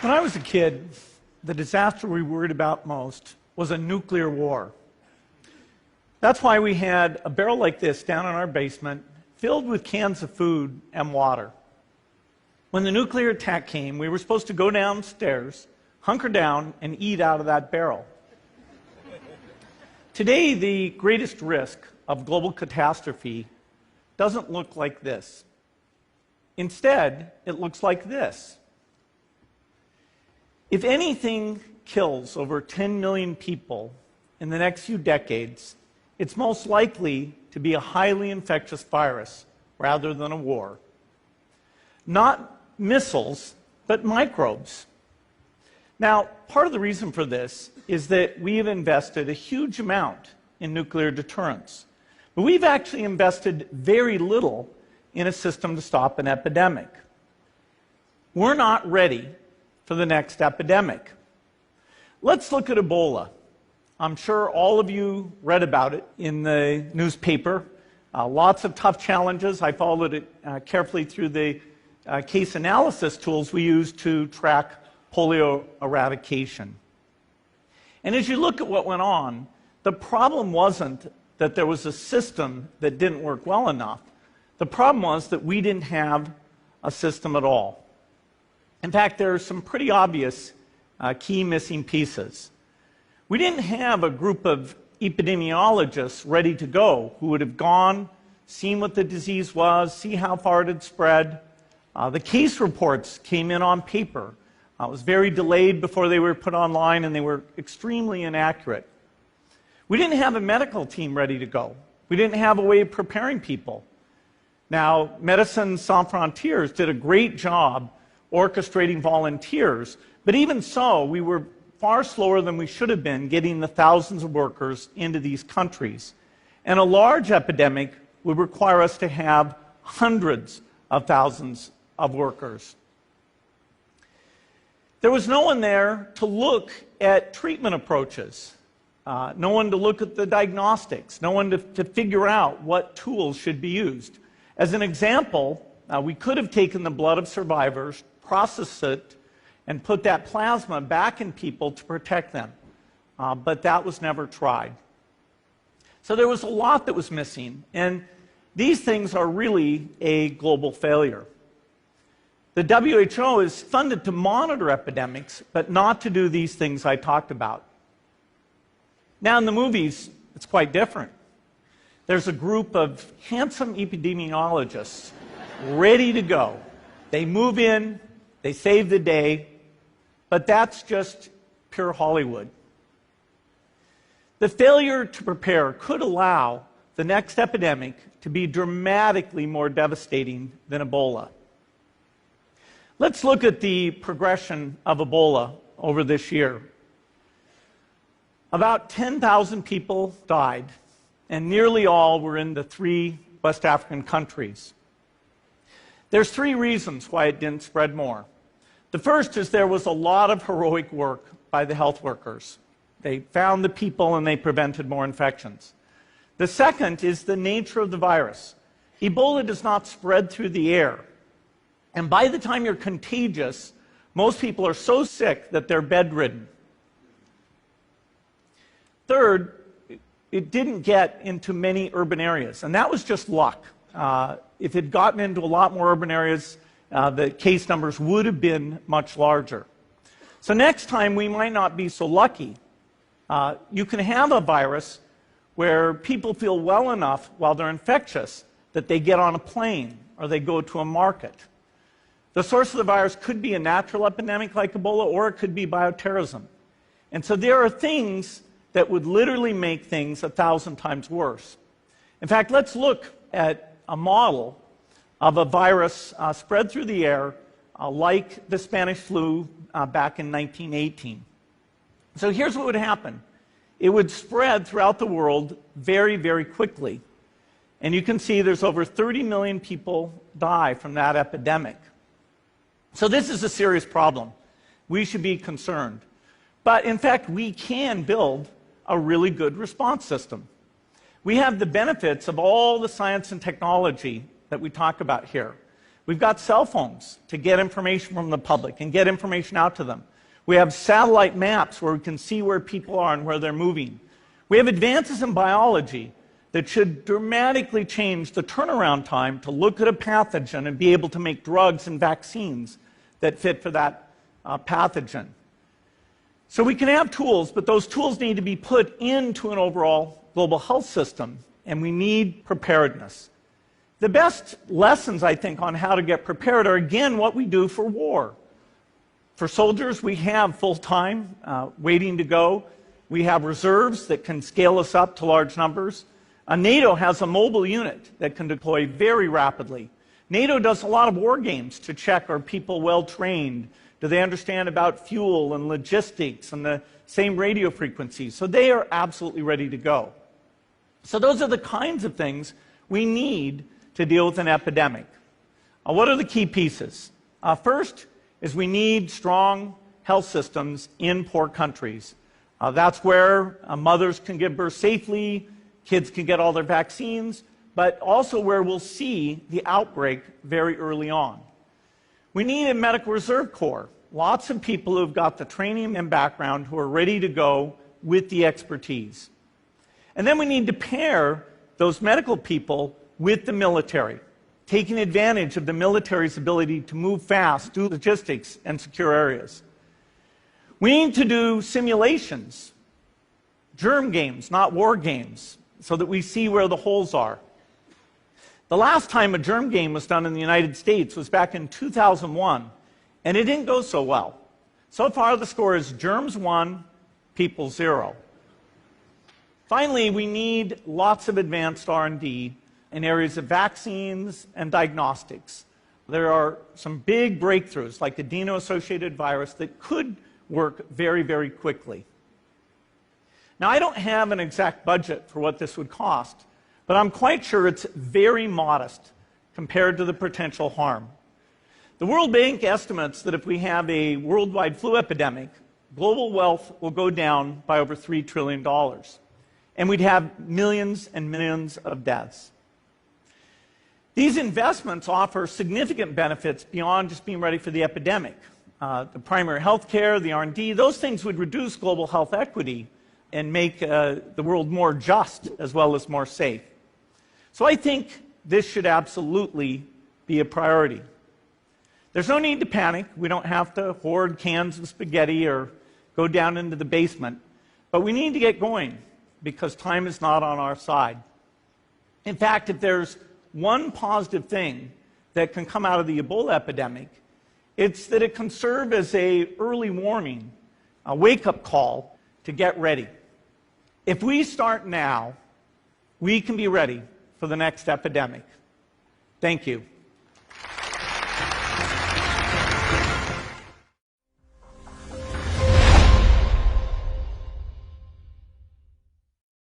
When I was a kid, the disaster we worried about most was a nuclear war. That's why we had a barrel like this down in our basement filled with cans of food and water. When the nuclear attack came, we were supposed to go downstairs, hunker down, and eat out of that barrel. Today, the greatest risk of global catastrophe doesn't look like this. Instead, it looks like this. If anything kills over 10 million people in the next few decades, it's most likely to be a highly infectious virus rather than a war. Not missiles, but microbes. Now, part of the reason for this is that we have invested a huge amount in nuclear deterrence, but we've actually invested very little in a system to stop an epidemic. We're not ready for the next epidemic. Let's look at Ebola. I'm sure all of you read about it in the newspaper. Lots of tough challenges. I followed it carefully through the case analysis tools we use to track polio eradication. And as you look at what went on, the problem wasn't that there was a system that didn't work well enough. The problem was that we didn't have a system at all. In fact, there are some pretty obvious key missing pieces. We didn't have a group of epidemiologists ready to go who would have gone, seen what the disease was, see how far it had spread. The case reports came in on paper. It was very delayed before they were put online, and they were extremely inaccurate. We didn't have a medical team ready to go. We didn't have a way of preparing people. Now, Médecins Sans Frontières did a great job orchestrating volunteers, but even so, we were far slower than we should have been getting the thousands of workers into these countries. And a large epidemic would require us to have hundreds of thousands of workers. There was no one there to look at treatment approaches, no one to look at the diagnostics, no one to figure out what tools should be used. As an example, we could have taken the blood of survivors, processed it, and put that plasma back in people to protect them. But that was never tried. So there was a lot that was missing, and these things are really a global failure. The WHO is funded to monitor epidemics, but not to do these things I talked about. Now in the movies, it's quite different. There's a group of handsome epidemiologists ready to go. They move in, they save the day, but that's just pure Hollywood. The failure to prepare could allow the next epidemic to be dramatically more devastating than Ebola. Let's look at the progression of Ebola over this year. About 10,000 people died, and nearly all were in the 3 West African countries. There's 3 reasons why it didn't spread more. The first is there was a lot of heroic work by the health workers. They found the people and they prevented more infections. The second is the nature of the virus. Ebola does not spread through the air. And by the time you're contagious, most people are so sick that they're bedridden. Third, it didn't get into many urban areas, and that was just luck. If it had gotten into a lot more urban areas, the case numbers would have been much larger. So next time, we might not be so lucky. You can have a virus where people feel well enough while they're infectious that they get on a plane or they go to a market. The source of the virus could be a natural epidemic like Ebola, or it could be bioterrorism. And so there are things that would literally make things 1,000 times worse. In fact, let's look at a model of a virus spread through the air like the Spanish flu back in 1918. So here's what would happen. It would spread throughout the world very, very quickly. And you can see there's over 30 million people die from that epidemic. So this is a serious problem. We should be concerned. But in fact, we can build a really good response system. We have the benefits of all the science and technology that we talk about here. We've got cell phones to get information from the public and get information out to them. We have satellite maps where we can see where people are and where they're moving. We have advances in biology that should dramatically change the turnaround time to look at a pathogen and be able to make drugs and vaccines that fit for that pathogen. So we can have tools, but those tools need to be put into an overall global health system, and we need preparedness. The best lessons, I think, on how to get prepared are, again, what we do for war. For soldiers, we have full-time waiting to go. We have reserves that can scale us up to large numbers. NATO has a mobile unit that can deploy very rapidly. NATO does a lot of war games to check, are people well trained? Do they understand about fuel and logistics and the same radio frequencies? So they are absolutely ready to go. So those are the kinds of things we need to deal with an epidemic. What are the key pieces? First is we need strong health systems in poor countries. That's where mothers can give birth safely, kids can get all their vaccines, but also where we'll see the outbreak very early on. We need a medical reserve corps, lots of people who've got the training and background who are ready to go with the expertise. And then we need to pair those medical people with the military, taking advantage of the military's ability to move fast, do logistics, and secure areas. We need to do simulations, germ games, not war games, so that we see where the holes are. The last time a germ game was done in the United States was back in 2001, and it didn't go so well. So far, the score is germs 1, people 0. Finally, we need lots of advanced R&D in areas of vaccines and diagnostics. There are some big breakthroughs, like adeno-associated virus, that could work very, very quickly. Now, I don't have an exact budget for what this would cost, but I'm quite sure it's very modest compared to the potential harm. The World Bank estimates that if we have a worldwide flu epidemic, global wealth will go down by over $3 trillion, and we'd have millions and millions of deaths. These investments offer significant benefits beyond just being ready for the epidemic. The primary health care, the R&D, those things would reduce global health equity and make the world more just as well as more safe. So I think this should absolutely be a priority. There's no need to panic. We don't have to hoard cans of spaghetti or go down into the basement. But we need to get going because time is not on our side. In fact, if there's one positive thing that can come out of the Ebola epidemic, it's that it can serve as an early warning, a wake-up call to get ready. If we start now, we can be ready for the next epidemic. Thank you.